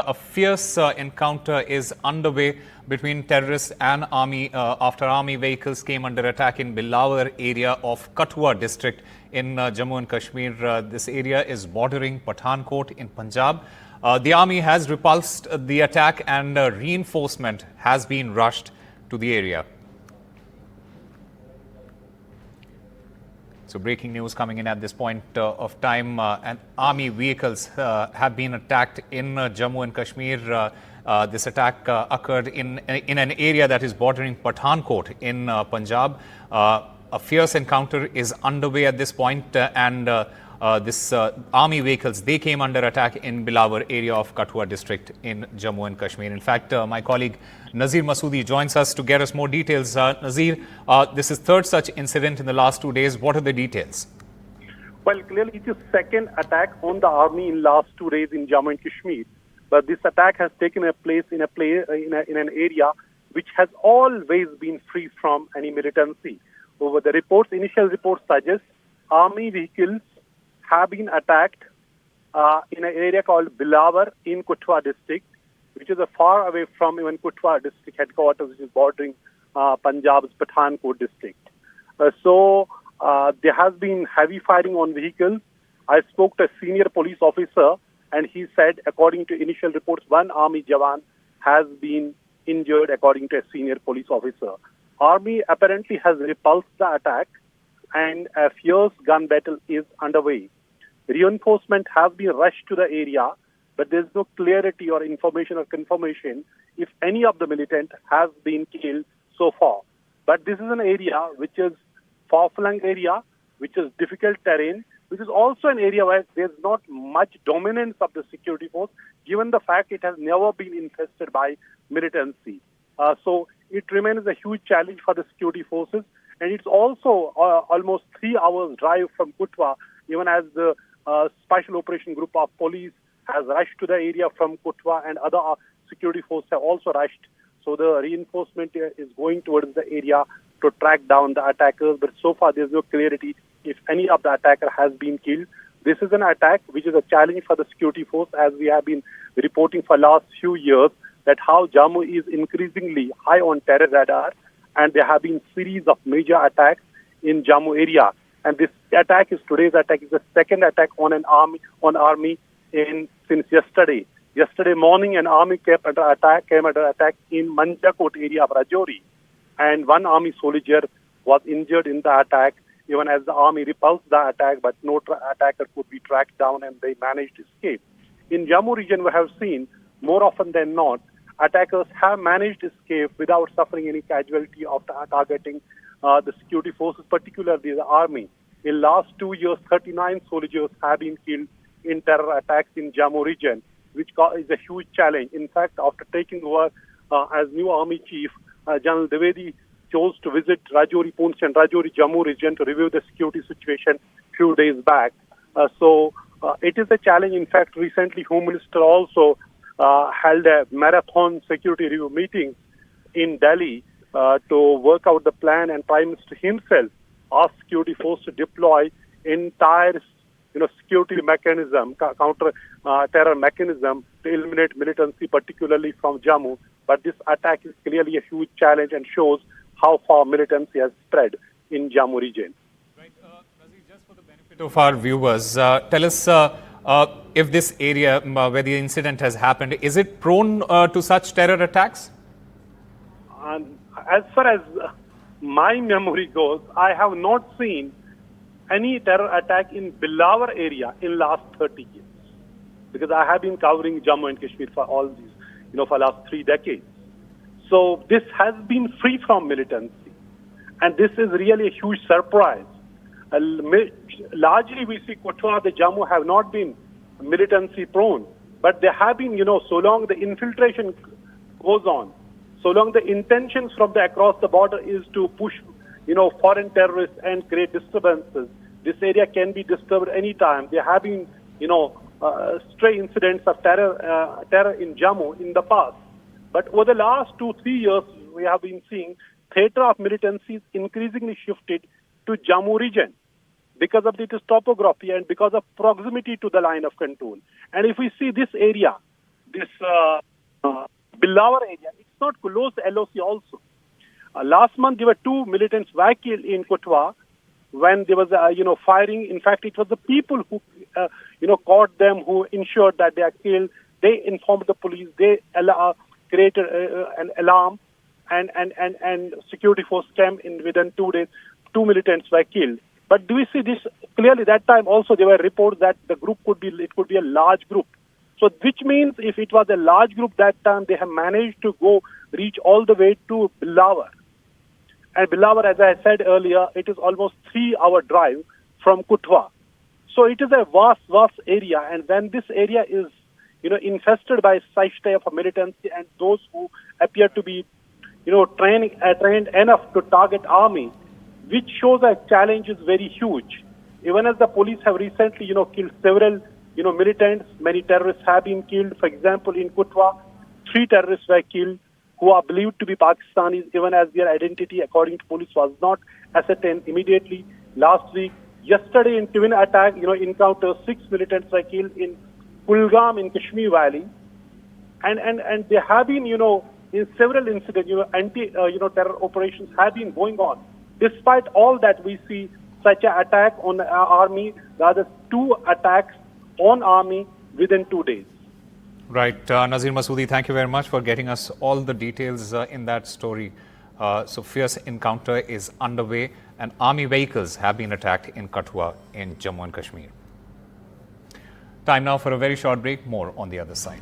A fierce encounter is underway between terrorists and army after army vehicles came under attack in Bilawar area of Kathua district in Jammu and Kashmir. This area is bordering Pathankot in Punjab. The army has repulsed the attack and reinforcement has been rushed to the area. So breaking news coming in at this point of time, and army vehicles have been attacked in Jammu and Kashmir. This attack occurred in an area that is bordering Pathankot in Punjab. A fierce encounter is underway at this point, and this army vehicles, they came under attack in Bilawar area of Kathua district in Jammu and Kashmir. In fact, my colleague Nazir Masoodi joins us to get us more details. Nazir, this is third such incident in the last 2 days. What are the details? Well, clearly it is second attack on the army in last 2 days in Jammu and Kashmir. But this attack has taken place in an area which has always been free from any militancy. Over the reports, initial reports suggest army vehicles have been attacked in an area called Bilawar in Kathua district, which is far away from even Kathua district headquarters, which is bordering Punjab's Pathankot district. So there has been heavy firing on vehicles. I spoke to a senior police officer, and he said, according to initial reports, one army jawan has been injured, according to a senior police officer. Army apparently has repulsed the attack, and a fierce gun battle is underway. Reinforcement has been rushed to the area, but there's no clarity or information or confirmation if any of the militant has been killed so far. But this is an area which is far-flung area, which is difficult terrain, which is also an area where there's not much dominance of the security force, given the fact it has never been infested by militancy. So it remains a huge challenge for the security forces, and it's also almost 3 hours drive from Kathua, even as the Special Operation Group of Police has rushed to the area from Kathua, and other security forces have also rushed. So the reinforcement is going towards the area to track down the attackers, but so far there's no clarity if any of the attacker has been killed. This is an attack which is a challenge for the security force, as we have been reporting for last few years, that how Jammu is increasingly high on terror radar, and there have been series of major attacks in Jammu area. And this today's attack is the second attack on army since yesterday. Yesterday morning, an army came under attack in Manjakot area of Rajouri, and one army soldier was injured in the attack, even as the army repulsed the attack, but no attacker could be tracked down, and they managed to escape. In Jammu region, we have seen more often than not, attackers have managed to escape without suffering any casualty after targeting the security forces, particularly the army. In last 2 years, 39 soldiers have been killed in terror attacks in Jammu region, which is a huge challenge. In fact, after taking over as new army chief, General Dwivedi chose to visit Rajouri Poonch and Rajouri Jammu region to review the security situation few days back. So it is a challenge. In fact, recently Home Minister also held a marathon security review meeting in Delhi to work out the plan, and Prime Minister himself asked security force to deploy entire security mechanism, counter terror mechanism to eliminate militancy, particularly from Jammu. But this attack is clearly a huge challenge and shows how far militancy has spread in Jammu region. Right, Nazir, just for the benefit of our viewers, tell us if this area where the incident has happened, is it prone to such terror attacks? As far as my memory goes, I have not seen any terror attack in Bilawar area in last 30 years, because I have been covering Jammu and Kashmir for all these, for last 3 decades. So this has been free from militancy, and this is really a huge surprise. Largely we see Kathua, the Jammu have not been militancy prone, but there have been, so long the infiltration goes on, so long the intentions from across the border is to push, foreign terrorists and create disturbances, this area can be disturbed anytime. There have been, stray incidents of terror in Jammu in the past. But over the last 2-3 years, we have been seeing theatre of militancy increasingly shifted to Jammu region because of its topography and because of proximity to the line of control. And if we see this area, this Bilawar area. It's not close to LOC also. Last month, there were 2 militants were killed in Kathua when there was, firing. In fact, it was the people who, caught them, who ensured that they are killed. They informed the police. They created an alarm, and security force came in within 2 days. 2 militants were killed. But do we see this clearly? That time also there were reports that the group could be a large group. So which means if it was a large group that time, they have managed to reach all the way to Bilawar. And Bilawar, as I said earlier, it is almost 3-hour drive from Kathua. So it is a vast area. And when this area is, infested by such type of militancy and those who appear to be, trained enough to target army, which shows that challenge is very huge. Even as the police have recently, killed several, militants, many terrorists have been killed. For example, in Kathua, 3 terrorists were killed who are believed to be Pakistanis, even as their identity, according to police, was not ascertained immediately. Last week, yesterday in twin attack, encounter 6 militants were killed in Kulgam in Kashmir Valley. And there have been, in several incidents, terror operations have been going on. Despite all that, we see such an attack on our army, rather 2 attacks on army within 2 days. Right. Nazir Masoodi, thank you very much for getting us all the details in that story. So fierce encounter is underway and army vehicles have been attacked in Kathua in Jammu and Kashmir. Time now for a very short break. More on the other side.